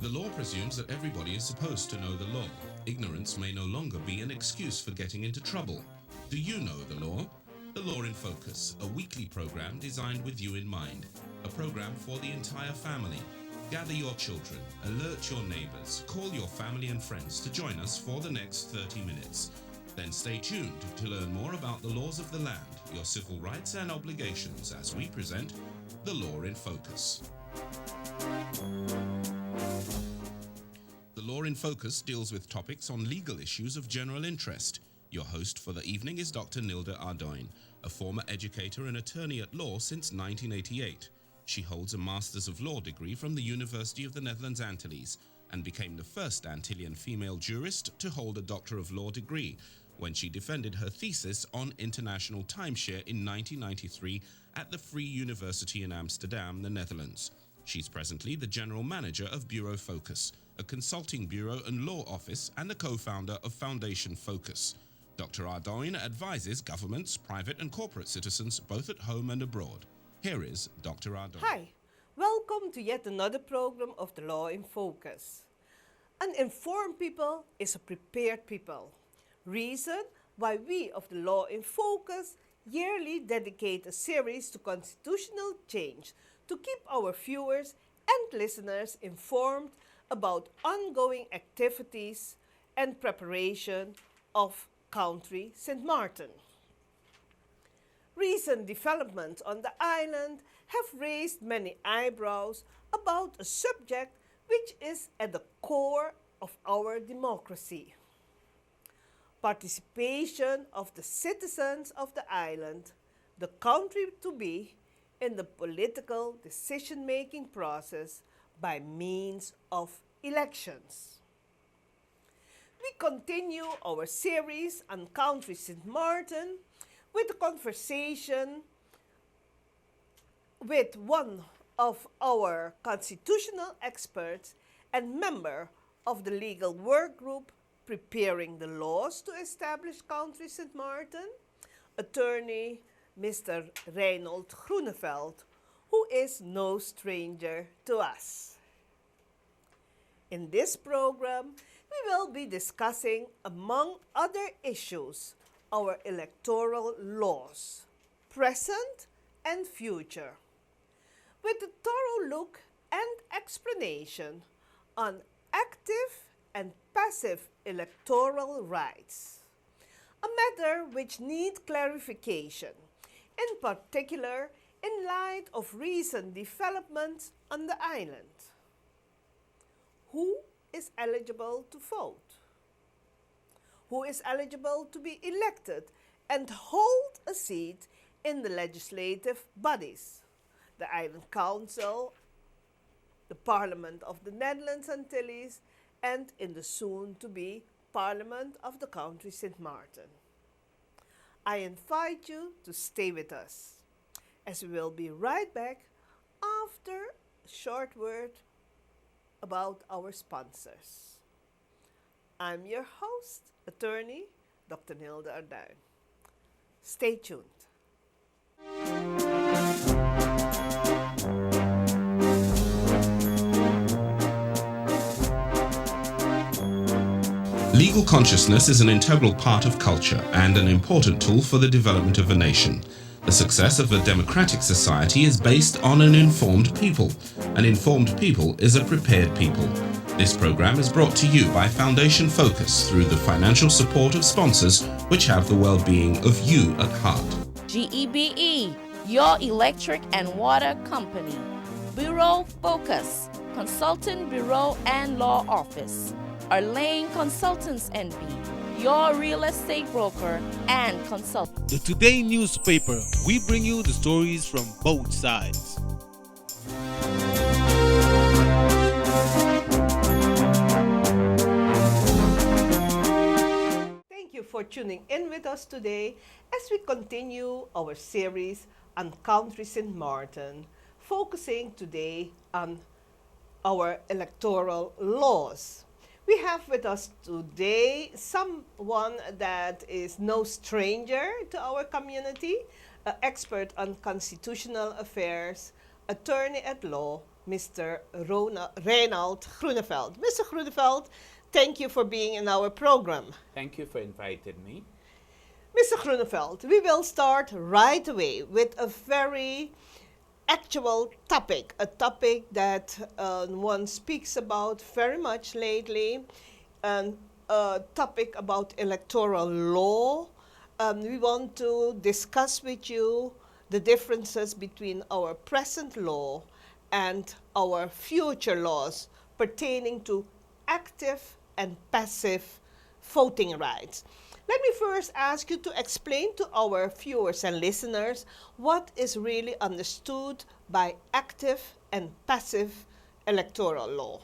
The law presumes that everybody is supposed to know the law. Ignorance may no longer be an excuse for getting into trouble. Do you know the law? The Law in Focus, a weekly program designed with you in mind. A program for the entire family. Gather your children, alert your neighbors, call your family and friends to join us for the next 30 minutes. Then stay tuned to learn more about the laws of the land, your civil rights and obligations as we present The Law in Focus. The Law in Focus deals with topics on legal issues of general interest. Your host for the evening is Dr. Nilda Arduin, a former educator and attorney at law since 1988. She holds a Masters of Law degree from the University of the Netherlands Antilles and became the first Antillean female jurist to hold a Doctor of Law degree when she defended her thesis on international timeshare in 1993 at the Free University in Amsterdam, the Netherlands. She's presently the General Manager of Bureau Focus, a consulting bureau and law office, and the co-founder of Foundation Focus. Dr. Arduin advises governments, private and corporate citizens, both at home and abroad. Here is Dr. Arduin. Hi, welcome to yet another program of the Law in Focus. An informed people is a prepared people. Reason why we of the Law in Focus yearly dedicate a series to constitutional change to keep our viewers and listeners informed about ongoing activities and preparation of Country St. Martin. Recent developments on the island have raised many eyebrows about a subject which is at the core of our democracy. Participation of the citizens of the island, the country to be, in the political decision-making process by means of elections. We continue our series on Country St. Martin with a conversation with one of our constitutional experts and member of the legal work group preparing the laws to establish Country St. Martin, attorney Mr. Reynold Groeneveldt, who is no stranger to us. In this program, we will be discussing, among other issues, our electoral laws, present and future, with a thorough look and explanation on active and passive electoral rights, a matter which needs clarification, in particular in light of recent developments on the island. Who is eligible to vote? Who is eligible to be elected and hold a seat in the legislative bodies, the Island Council, the Parliament of the Netherlands Antilles, and in the soon-to-be Parliament of the Country St. Martin. I invite you to stay with us, as we will be right back after a short word about our sponsors. I'm your host, attorney Dr. Nilda Arduin. Stay tuned. Legal consciousness is an integral part of culture and an important tool for the development of a nation. The success of a democratic society is based on an informed people. An informed people is a prepared people. This program is brought to you by Foundation Focus through the financial support of sponsors which have the well-being of you at heart. GEBE, your electric and water company. Bureau Focus, Consultant Bureau and Law Office. Arlane Consultants NB, your real estate broker and consultant. The Today newspaper, we bring you the stories from both sides. Thank you for tuning in with us today as we continue our series on Country St. Martin, focusing today on our electoral laws. We have with us today someone that is no stranger to our community, an expert on constitutional affairs, attorney at law, Mr. Reynold Groeneveldt. Mr. Groeneveldt, thank you for being in our program. Thank you for inviting me. Mr. Groeneveldt, we will start right away with a very actual topic, a topic that one speaks about very much lately, and a topic about electoral law. We want to discuss with you the differences between our present law and our future laws pertaining to active and passive voting rights. Let me first ask you to explain to our viewers and listeners what is really understood by active and passive electoral law.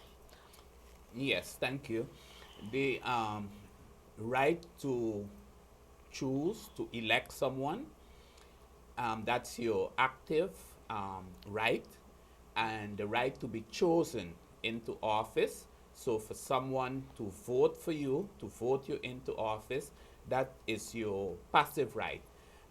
Yes, thank you. The right to choose, to elect someone, that's your active right, and the right to be chosen into office. So for someone to vote for you, to vote you into office, that is your passive right.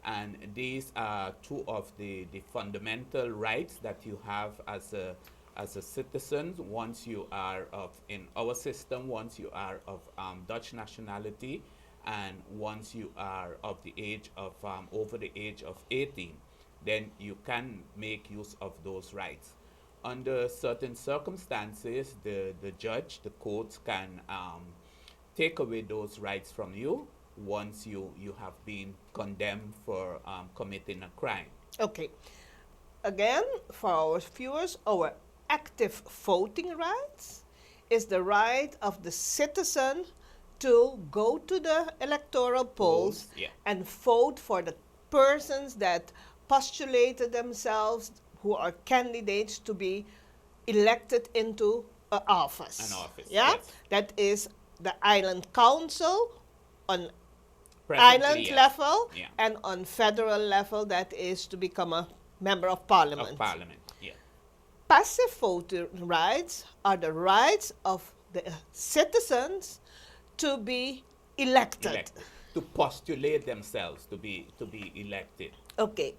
And these are two of the fundamental rights that you have as a citizen once you are in our system, once you are of Dutch nationality, and once you are of the age of over the age of 18, then you can make use of those rights. Under certain circumstances, the judge, the courts can take away those rights from you once you have been condemned for committing a crime. Okay. Again, for our viewers, our active voting rights is the right of the citizen to go to the electoral polls and vote for the persons that postulated themselves, who are candidates to be elected into an office. An office, yeah? yes. That is the island council on Presently, island yes. level, Yeah. and on federal level, that is to become a member of parliament. Of parliament, yeah. Passive voting rights are the rights of the citizens to be elected. To postulate themselves to be elected. Okay.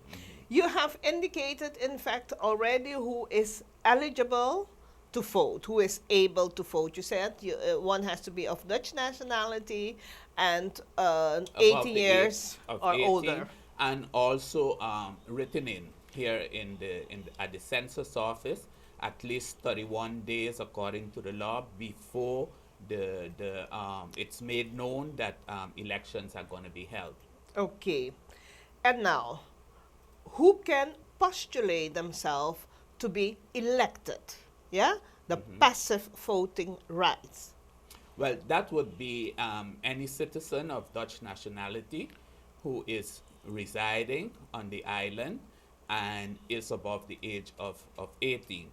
You have indicated, in fact, already who is eligible to vote, who is able to vote. You said one has to be of Dutch nationality and 18 years or 18, older. and also written in here at the census office at least 31 days according to the law before it's made known that elections are going to be held. Okay. And now, who can postulate themselves to be elected? Yeah? The passive voting rights. Well, that would be any citizen of Dutch nationality who is residing on the island and is above the age of 18.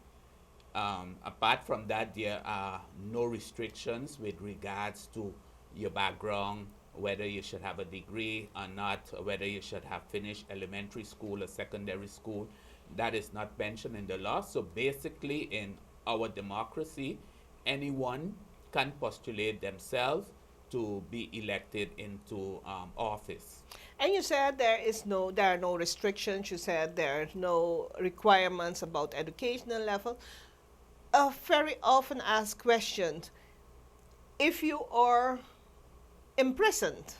Apart from that, there are no restrictions with regards to your background, whether you should have a degree or not, whether you should have finished elementary school or secondary school. That is not mentioned in the law. So basically, in our democracy, anyone can postulate themselves to be elected into office. And you said there are no restrictions. You said there are no requirements about educational level. A very often asked question: if you are imprisoned,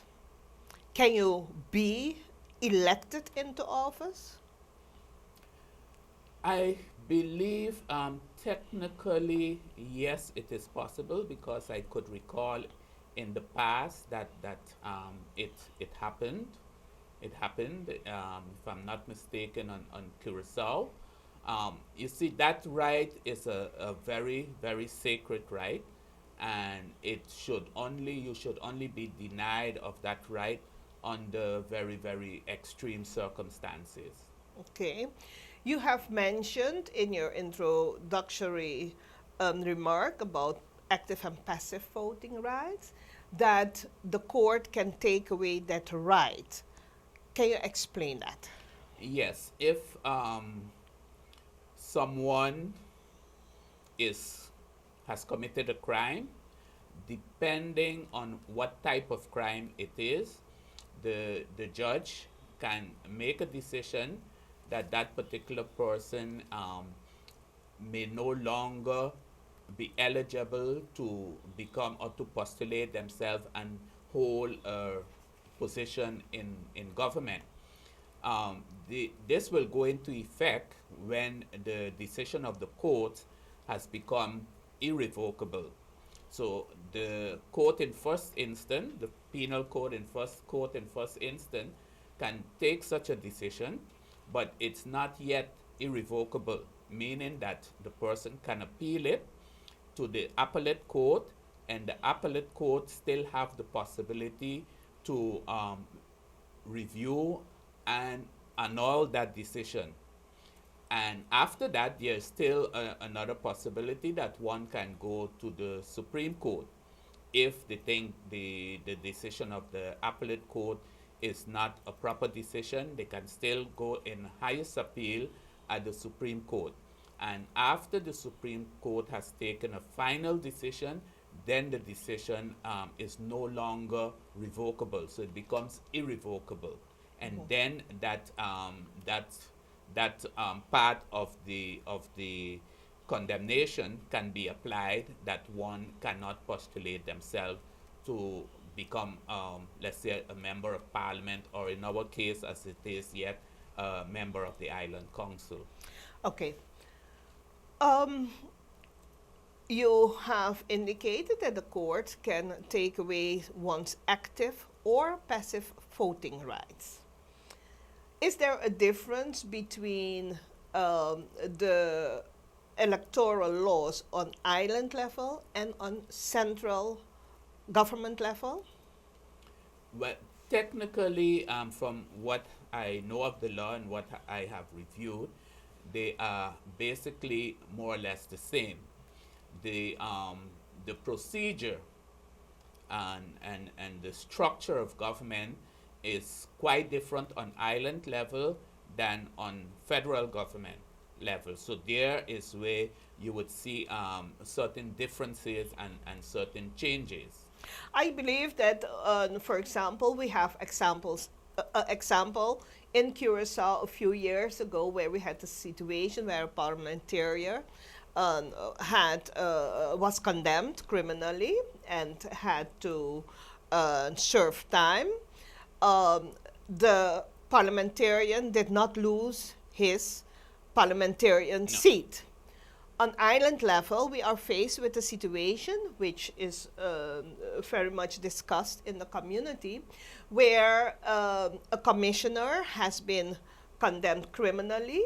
can you be elected into office? I believe technically, yes, it is possible, because I could recall in the past that it happened. It happened, if I'm not mistaken, on Curacao. You see, that right is a very, very sacred right, and you should only be denied of that right under very, very extreme circumstances. Okay. You have mentioned in your introductory remark about active and passive voting rights that the court can take away that right. Can you explain that? Yes, if someone has committed a crime, depending on what type of crime it is, the judge can make a decision that that particular person may no longer be eligible to become or to postulate themselves and hold a position in government. This will go into effect when the decision of the court has become irrevocable. So the court in first instance, the penal court in first instance, can take such a decision, but it's not yet irrevocable, meaning that the person can appeal it to the appellate court, and the appellate court still have the possibility to review and annul that decision. And after that, there's still another possibility that one can go to the Supreme Court if they think the decision of the appellate court is not a proper decision. They can still go in highest appeal at the Supreme Court. And after the Supreme Court has taken a final decision, then the decision is no longer revocable, so it becomes irrevocable. And then that part of the condemnation can be applied, that one cannot postulate themselves to become, let's say, a member of parliament, or in our case, as it is yet, a member of the island council. Okay. You have indicated that the court can take away one's active or passive voting rights. Is there a difference between the electoral laws on island level and on central government level? Well, technically, from what I know of the law and what I have reviewed, they are basically more or less the same. The procedure and the structure of government is quite different on island level than on federal government level. So there is where you would see certain differences and certain changes. I believe that, for example, we have examples. Example in Curacao a few years ago, where we had a situation where a parliamentarian was condemned criminally and had to serve time. The parliamentarian did not lose his parliamentarian seat. On island level, we are faced with a situation which is very much discussed in the community, where a commissioner has been condemned criminally.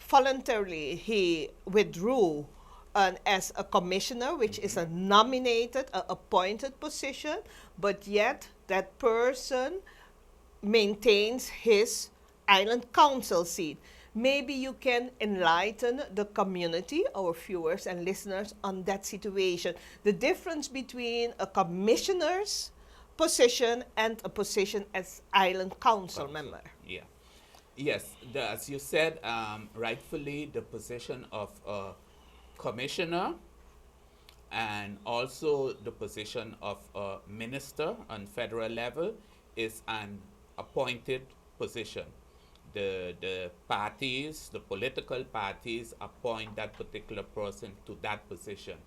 Voluntarily, he withdrew as a commissioner, which is a nominated, appointed position, but yet that person maintains his island council seat. Maybe you can enlighten the community, our viewers and listeners, on that situation. The difference between a commissioner's position and a position as island council member. Yeah. Yes, as you said, rightfully, the position of a commissioner and also the position of a minister on federal level is an appointed position. The parties, the political parties, appoint that particular person to that position.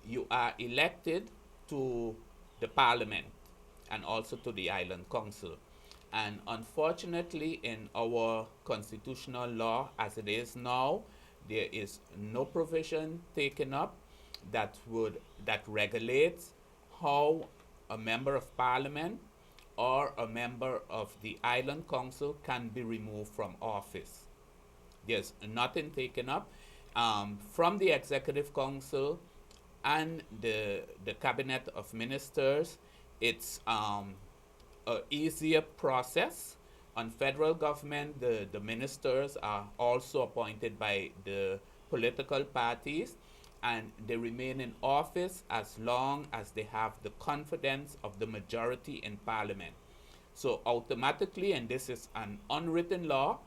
You are elected to the parliament and also to the island council. And unfortunately, in our constitutional law as it is now, there is no provision taken up that regulates how a member of parliament or a member of the island council can be removed from office. There's nothing taken up from the executive council and the cabinet of ministers. It's an easier process. On federal government, the ministers are also appointed by the political parties, and they remain in office as long as they have the confidence of the majority in parliament. So automatically, and this is an unwritten law,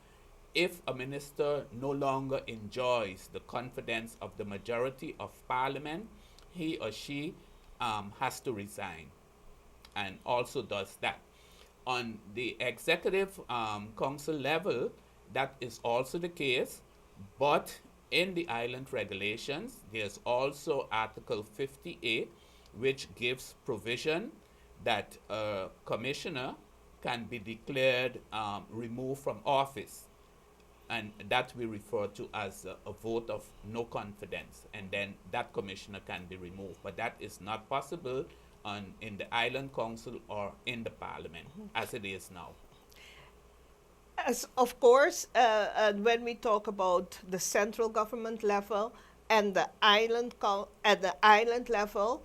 if a minister no longer enjoys the confidence of the majority of parliament, he or she has to resign, and also does that. On the executive council level, that is also the case, but in the island regulations, there's also Article 50A, which gives provision that a commissioner can be declared removed from office. And that we refer to as a vote of no confidence. And then that commissioner can be removed. But that is not possible in the Island Council or in the Parliament, as it is now. As of course, and when we talk about the central government level and the at the island level,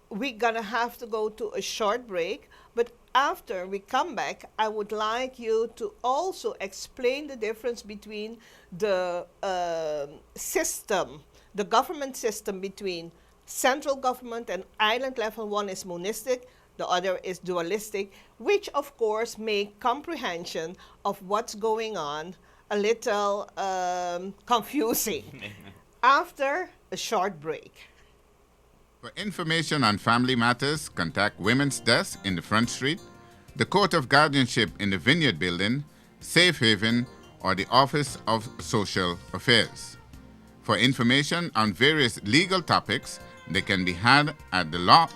we're gonna have to go to a short break. But after we come back, I would like you to also explain the difference between the system, the government system between central government and island level. One is monistic, the other is dualistic, which of course make comprehension of what's going on a little confusing. After a short break. For information on family matters, contact Women's Desk in the Front Street, the Court of Guardianship in the Vineyard Building, Safe Haven, or the Office of Social Affairs. For information on various legal topics, they can be had at the Law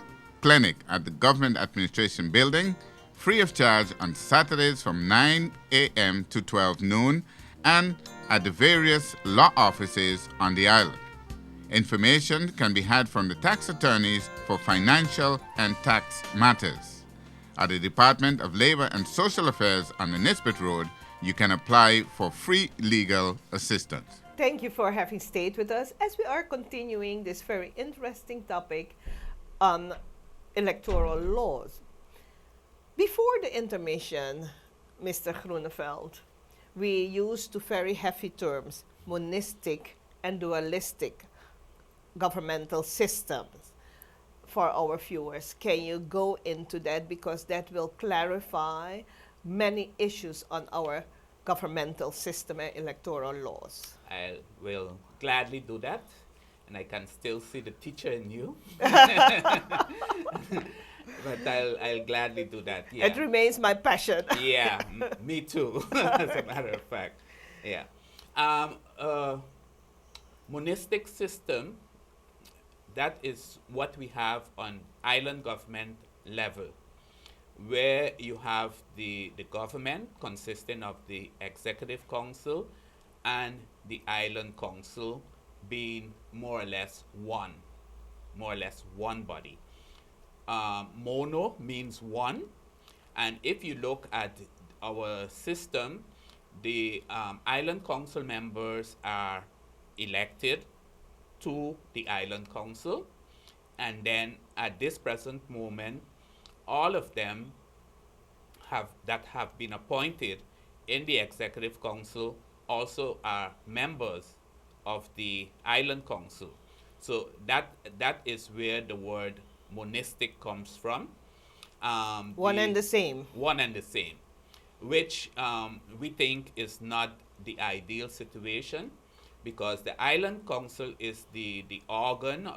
Clinic at the Government Administration Building, free of charge on Saturdays from 9 a.m. to 12 noon, and at the various law offices on the island. Information can be had from the tax attorneys for financial and tax matters. At the Department of Labor and Social Affairs on the Nisbet Road, you can apply for free legal assistance. Thank you for having stayed with us as we are continuing this very interesting topic on electoral laws. Before the intermission, Mr. Groeneveldt, we used two very heavy terms, monistic and dualistic governmental systems for our viewers. Can you go into that, because that will clarify many issues on our governmental system and electoral laws? I will gladly do that, and I can still see the teacher in you. But I'll gladly do that. Yeah. It remains my passion. Yeah, me too, as a matter of fact. Yeah. Monistic system, that is what we have on island government level, where you have the government consisting of the executive council and the island council being more or less one body. Mono means one, and if you look at our system, the island council members are elected to the island council, and then at this present moment, all of them that have been appointed in the executive council also are members of the island council. So that is where the word monistic comes from. One and the same. One and the same, which we think is not the ideal situation, because the island council is the organ,